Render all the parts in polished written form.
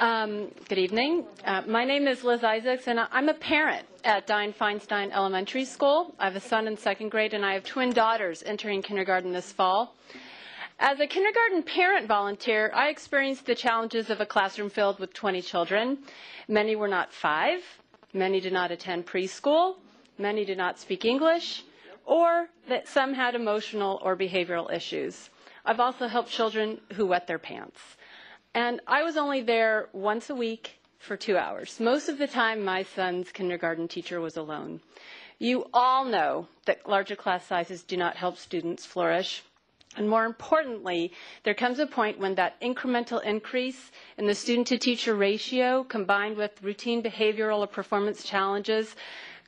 Good evening. My name is Liz Isaacs, and I'm a parent at Diane Feinstein Elementary School. I have a son in second grade, and I have twin daughters entering kindergarten this fall. As a kindergarten parent volunteer, I experienced the challenges of a classroom filled with 20 children. Many were not 5. Many did not attend preschool. Many did not speak English, or that some had emotional or behavioral issues. I've also helped children who wet their pants. And I was only there once a week for 2 hours. Most of the time, my son's kindergarten teacher was alone. You all know that larger class sizes do not help students flourish. And more importantly, there comes a point when that incremental increase in the student-to-teacher ratio, combined with routine behavioral or performance challenges,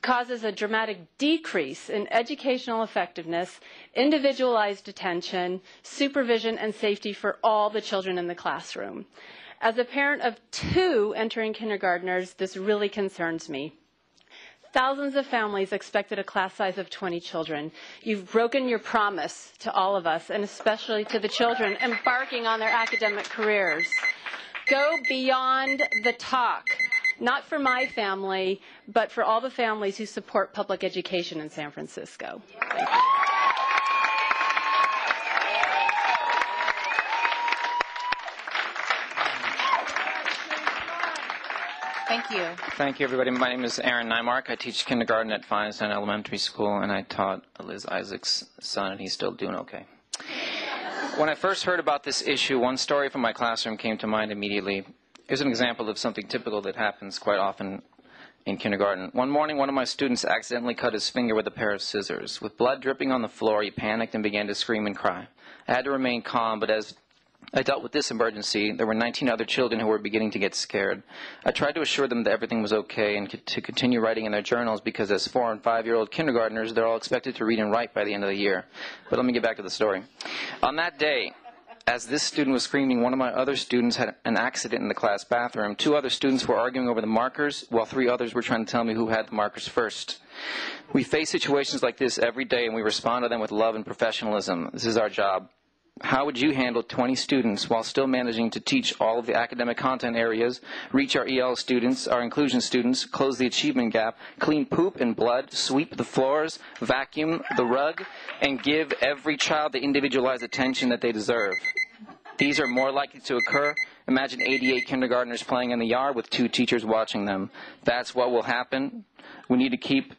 causes a dramatic decrease in educational effectiveness, individualized attention, supervision, and safety for all the children in the classroom. As a parent of 2 entering kindergartners, this really concerns me. Thousands of families expected a class size of 20 children. You've broken your promise to all of us, and especially to the children embarking on their academic careers. Go beyond the talk. Not for my family, but for all the families who support public education in San Francisco. Thank you. Thank you. Thank you, everybody. My name is Aaron Nymark. I teach kindergarten at Feinstein Elementary School, and I taught Liz Isaacs' son, and he's still doing okay. When I first heard about this issue, one story from my classroom came to mind immediately. Here's an example of something typical that happens quite often in kindergarten. One morning, one of my students accidentally cut his finger with a pair of scissors. With blood dripping on the floor, he panicked and began to scream and cry. I had to remain calm, but as I dealt with this emergency, there were 19 other children who were beginning to get scared. I tried to assure them that everything was okay and to continue writing in their journals because as 4- and 5-year-old kindergartners, they're all expected to read and write by the end of the year. But let me get back to the story. On that day, as this student was screaming, one of my other students had an accident in the class bathroom. 2 other students were arguing over the markers, while 3 others were trying to tell me who had the markers first. We face situations like this every day, and we respond to them with love and professionalism. This is our job. How would you handle 20 students while still managing to teach all of the academic content areas, reach our EL students, our inclusion students, close the achievement gap, clean poop and blood, sweep the floors, vacuum the rug, and give every child the individualized attention that they deserve? These are more likely to occur. Imagine 88 kindergartners playing in the yard with 2 teachers watching them. That's what will happen. We need to keep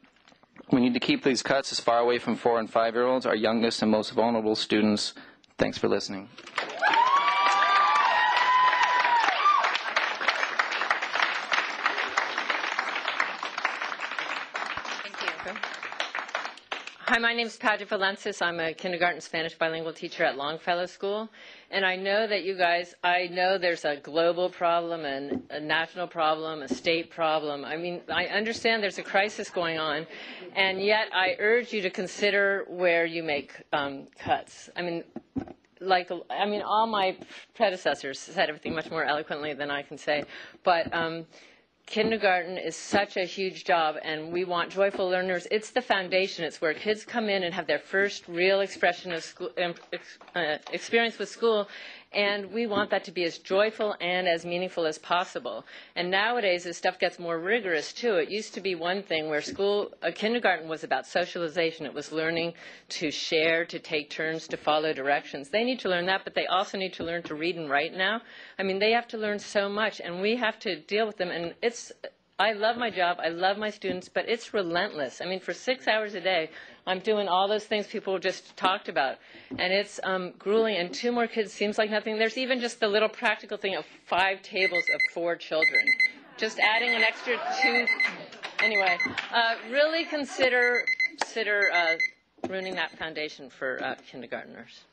these cuts as far away from 4- and 5-year-olds, our youngest and most vulnerable students. Thanks for listening. Thank you. Hi, my name is Padre Valensis. I'm a kindergarten Spanish bilingual teacher at Longfellow School. And I know that you guys, I know there's a global problem and a national problem, a state problem. I mean, I understand there's a crisis going on, and yet I urge you to consider where you make cuts. I mean, all my predecessors said everything much more eloquently than I can say, but kindergarten is such a huge job, and we want joyful learners. It's the foundation. It's where kids come in and have their first real expression of school, experience with school, and we want that to be as joyful and as meaningful as possible. And nowadays, this stuff gets more rigorous, too. It used to be one thing where kindergarten was about socialization. It was learning to share, to take turns, to follow directions. They need to learn that, but they also need to learn to read and write now. I mean, they have to learn so much, and we have to deal with them. And I love my job, I love my students, but it's relentless. I mean, for 6 hours a day, I'm doing all those things people just talked about. And it's grueling, and 2 more kids seems like nothing. There's even just the little practical thing of 5 tables of 4 children. Just adding an extra 2. Anyway, really consider ruining that foundation for kindergartners.